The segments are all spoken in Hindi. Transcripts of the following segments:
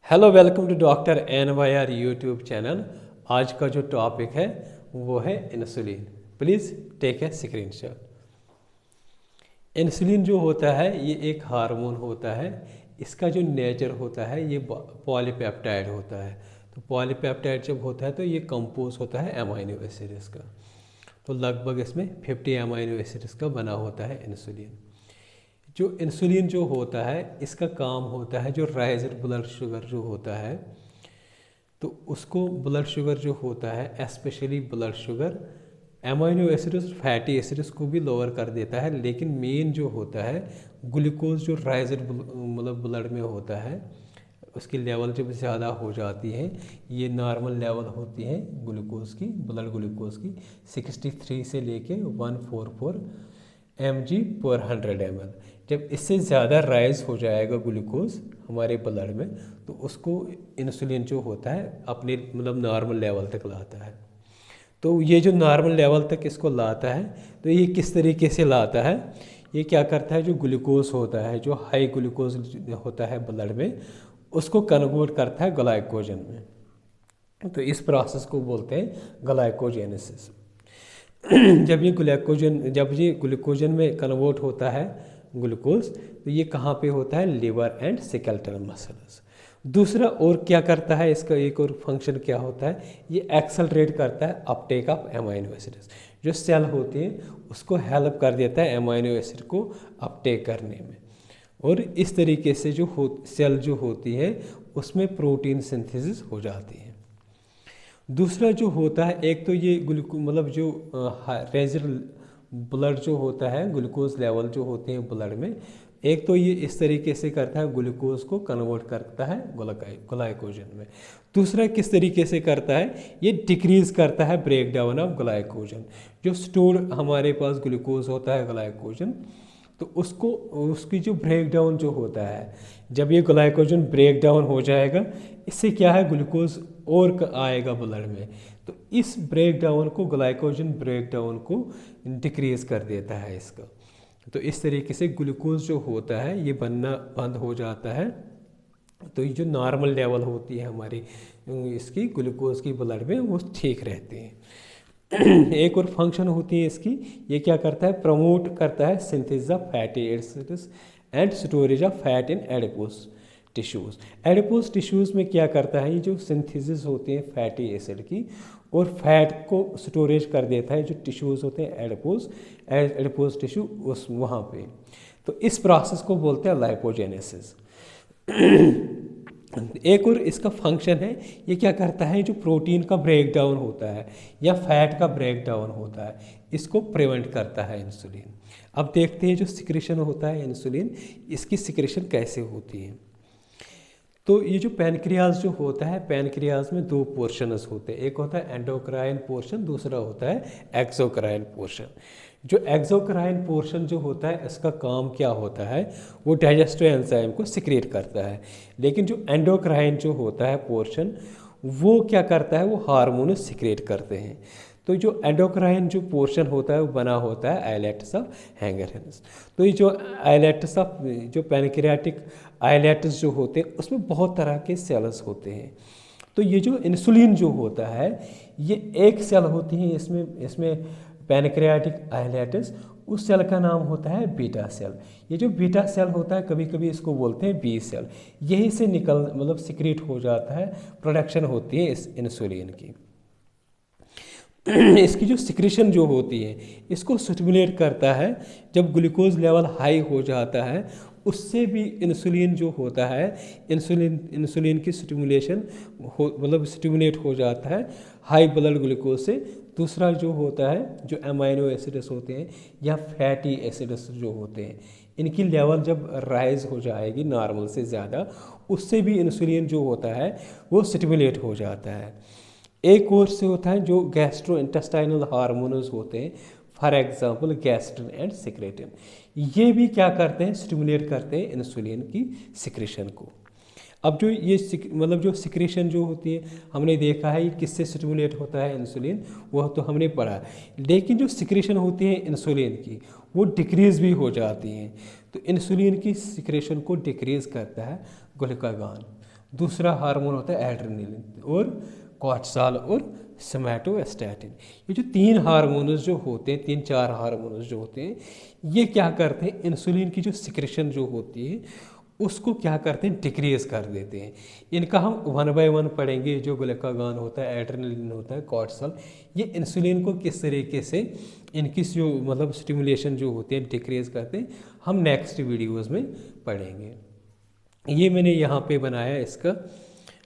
Hello welcome to doctor N Y R YouTube channel. आज का जो टॉपिक है वो है insulin. Please take a screenshot. Insulin जो होता है ये एक हार्मोन होता है। इसका जो नेचर होता है ये पॉलीपेप्टाइड होता है। तो पॉलीपेप्टाइड जब होता है तो ये कंपोज होता है अमाइनो एसिड्स का। तो लगभग इसमें 50 अमाइनो एसिड्स का बना होता है इंसुलिन। जो इंसुलिन जो होता है इसका काम होता है जो राइजर ब्लड शुगर जो होता है, तो उसको ब्लड शुगर जो होता है specially blood sugar amino acids fatty acids को भी लोअर कर देता है। लेकिन मेन जो होता है ग्लूकोज जो राइजर मतलब ब्लड में होता है उसकी लेवल जब ज़्यादा हो जाती है, ये नॉर्मल लेवल होती है ग्लूकोज की, ब्लड ग्लूकोज की 63 से लेके 144 mg/100 ml। जब इससे ज़्यादा राइज हो जाएगा ग्लूकोज हमारे ब्लड में तो उसको इंसुलिन जो होता है अपने मतलब नॉर्मल लेवल तक लाता है। तो ये जो नॉर्मल लेवल तक इसको लाता है तो ये किस तरीके से लाता है, ये क्या करता है जो ग्लूकोज होता है जो हाई ग्लूकोज होता है ब्लड में उसको कन्वर्ट करता है ग्लाइकोजन में। तो इस प्रोसेस को बोलते हैं ग्लाइकोजेनेसिस। जब ये ग्लूकोजन में कन्वर्ट होता है ग्लूकोज तो ये कहाँ पे होता है लिवर एंड स्केलेटल मसल्स। दूसरा और क्या करता है, इसका एक और फंक्शन क्या होता है, ये एक्सेलरेट करता है अपटेक ऑफ अमाइनो एसिड्स। जो सेल होती है उसको हेल्प कर देता है अमाइनो एसिड को अपटेक करने में। और इस तरीके से सेल जो होती है उसमें प्रोटीन सिंथेसिस हो जाती है। दूसरा जो होता है एक तो ये मतलब जो रेजर ब्लड जो होता है ग्लूकोज लेवल जो होते हैं ब्लड में, एक तो ये इस तरीके से करता है ग्लूकोज को कन्वर्ट करता है ग्लाइकोजन में। दूसरा किस तरीके से करता है, ये डिक्रीज करता है ब्रेक डाउन ऑफ ग्लाइकोजन। जो स्टोर हमारे पास ग्लूकोज होता है ग्लाइकोजन, तो उसको उसकी जो ब्रेक डाउन जो होता है, जब ये ग्लाइकोजन ब्रेक डाउन हो जाएगा इससे क्या है ग्लूकोज और आएगा ब्लड में, तो इस ब्रेक डाउन को ग्लाइकोजन ब्रेक डाउन को डिक्रीज कर देता है इसका। तो इस तरीके से ग्लूकोज जो होता है ये बनना बंद हो जाता है। तो ये जो नॉर्मल लेवल होती है हमारी इसकी ग्लूकोज की ब्लड में वो ठीक रहते हैं। एक और फंक्शन होती है इसकी, ये क्या करता है प्रमोट करता है synthesis of fatty acids and storage of fat in adipose tissues. Adipose tissues में क्या करता है, ये जो सिंथेसिस होती है फैटी एसिड की और फैट को स्टोरेज कर देता है जो टिश्यूज़ होते हैं एडिपोज टिश्यू उस वहाँ पे। तो इस प्रोसेस को बोलते हैं लाइपोजेनेसिस। एक और इसका फंक्शन है, ये क्या करता है जो प्रोटीन का ब्रेक डाउन होता है या फैट का ब्रेक डाउन होता है इसको प्रिवेंट करता है इंसुलिन। अब देखते हैं जो सिक्रेशन होता है इंसुलिन, इसकी सिक्रेशन कैसे होती है। तो ये जो पैनक्रियाज जो होता है, पैनक्रियाज में दो पोर्शंस होते हैं, एक होता है एंडोक्राइन पोर्शन, दूसरा होता है एक्सोक्राइन पोर्शन। जो एक्सोक्राइन पोर्शन जो होता है इसका काम क्या होता है, वो डाइजेस्टिव एंजाइम को सिक्रेट करता है। लेकिन जो एंडोक्राइन जो होता है पोर्शन वो क्या करता है, वो हार्मोन सिक्रेट करते हैं। तो जो एंडोक्राइन जो पोर्शन होता है वो बना होता है आइलेट्स ऑफ हैंगरहैंस। तो ये जो आइलेट्स ऑफ जो पैनक्रियाटिक आइलेट्स जो होते हैं उसमें बहुत तरह के सेल्स होते हैं। तो ये जो इंसुलिन जो होता है ये एक सेल होती है इसमें पैनक्रियाटिक आइलेट्स, उस सेल का नाम होता है बीटा सेल। ये जो बीटा सेल होता है कभी कभी इसको बोलते हैं बी सेल। यही से मतलब सिक्रेट हो जाता है, प्रोडक्शन होती है इस इंसुलिन की। इसकी जो सिक्रेशन जो होती है इसको स्टिमुलेट करता है। जब ग्लूकोज लेवल हाई हो जाता है उससे भी इंसुलिन जो होता है इंसुलिन की स्टिमुलेशन मतलब स्टिमुलेट हो जाता है हाई ब्लड ग्लूकोज से। दूसरा जो होता है जो अमाइनो एसिड्स होते हैं या फैटी एसिड्स जो होते हैं इनकी लेवल जब राइज हो जाएगी नॉर्मल से ज़्यादा, उससे भी इंसुलिन जो होता है वो स्टिमुलेट हो जाता है। एक और से होता है जो गैस्ट्रो इंटेस्टाइनल हार्मोन्स होते हैं, for example gastrin and secretin, ये भी क्या करते हैं स्टिमुलेट करते हैं इंसुलिन की सिक्रेशन को। अब जो ये मतलब जो सिक्रेशन जो होती है हमने देखा है ये किससे स्टिमुलेट होता है इंसुलिन, वह तो हमने पढ़ा। लेकिन जो सिक्रेशन होती है इंसुलिन की वो डिक्रीज़ भी हो जाती हैं। तो इंसुलिन की सिक्रेशन को डिक्रीज़ करता है ग्लूकागॉन। दूसरा हार्मोन होता है एड्रेनलिन और कॉर्टिसोल और सोमैटोस्टैटिन। ये जो 3 हार्मोन्स जो होते हैं, 3-4 हार्मोन्स जो होते हैं, ये क्या करते हैं, इंसुलिन की जो सिक्रेशन जो होती है उसको क्या करते हैं, डिक्रीज कर देते हैं। इनका हम 1 बाय 1 पढ़ेंगे। जो ग्लूकागॉन होता है, एड्रेनलिन होता है, कॉर्टिसोल, ये इंसुलिन को किस तरीके से इनकी जो मतलब स्टिमुलेशन जो होती है डिक्रीज करते हैं, हम नेक्स्ट वीडियोज़ में पढ़ेंगे। ये मैंने यहाँ पे बनाया इसका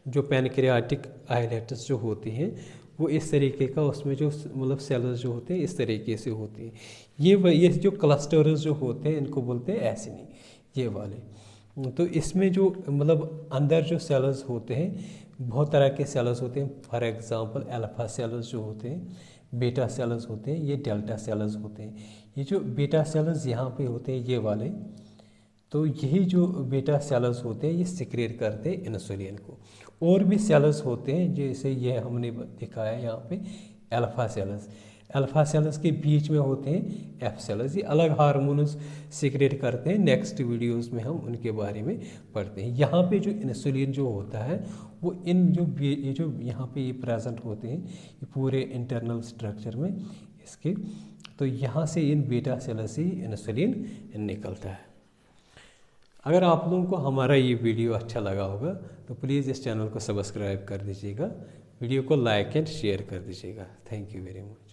जो पैनक्रियाटिक आइलेट्स जो होती हैं वो इस तरीके का, उसमें जो मतलब सेल्स जो होते हैं इस तरीके से होते हैं। ये जो क्लस्टर्स जो होते हैं इनको बोलते हैं एसिनी, ये वाले। तो इसमें जो मतलब अंदर जो सेल्स होते हैं, बहुत तरह के सेल्स होते हैं। फॉर एग्जांपल अल्फा सेल्स जो होते हैं, बीटा सेल्स होते हैं, ये डेल्टा सेल्स होते हैं। ये जो बीटा सेल्स यहाँ पे होते हैं ये वाले, तो यही जो बीटा सेल्स होते हैं ये सिक्रेट करते हैं इंसुलिन को। और भी सेल्स होते हैं जैसे ये हमने दिखाया यहाँ पे अल्फा सेल्स। अल्फा सेल्स के बीच में होते हैं एफ सेल्स, ये अलग हार्मोन्स सिक्रेट करते हैं। नेक्स्ट वीडियोस में हम उनके बारे में पढ़ते हैं। यहाँ पे जो इंसुलिन जो होता है वो इन ये जो यहाँ पे ये प्रेजेंट होते हैं ये पूरे इंटरनल स्ट्रक्चर में इसके, तो यहाँ से इन बीटा सेल्स से इंसुलिन निकलता है। अगर आप लोगों को हमारा ये वीडियो अच्छा लगा होगा तो प्लीज़ इस चैनल को सब्सक्राइब कर दीजिएगा, वीडियो को लाइक एंड शेयर कर दीजिएगा। Thank you very much.